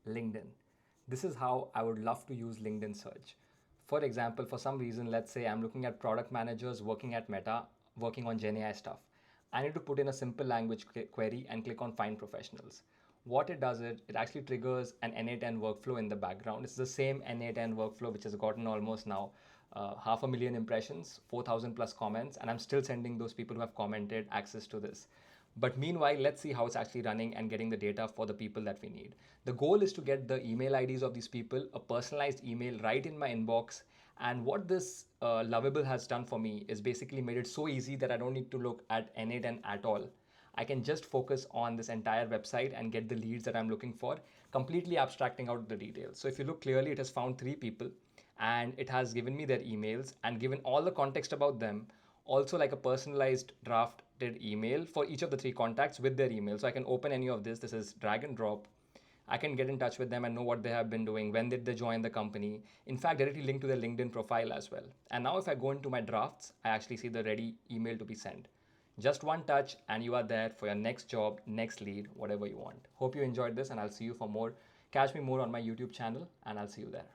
LinkedIn. This is how I would love to use LinkedIn search. For example, for some reason, let's say I'm looking at product managers working at Meta, working on GenAI stuff. I need to put in a simple language query and click on find professionals. What it does is it actually triggers an n8n workflow in the background. It's the same n8n workflow which has gotten almost now 500,000 impressions, 4,000 plus comments, and I'm still sending those people who have commented access to this. But meanwhile, let's see how it's actually running and getting the data for the people that we need. The goal is to get the email IDs of these people, a personalized email right in my inbox. And what this Lovable has done for me is basically made it so easy that I don't need to look at n8n at all. I can just focus on this entire website and get the leads that I'm looking for, completely abstracting out the details. So if you look clearly, it has found 3 people and it has given me their emails and given all the context about them, also like a personalized drafted email for each of the 3 contacts with their email. So I can open any of this. This is drag and drop. I can get in touch with them and know what they have been doing, when did they join the company. In fact, directly link to their LinkedIn profile as well. And now if I go into my drafts, I actually see the ready email to be sent. Just one touch and you are there for your next job, next lead, whatever you want. Hope you enjoyed this and I'll see you for more. Catch me more on my YouTube channel and I'll see you there.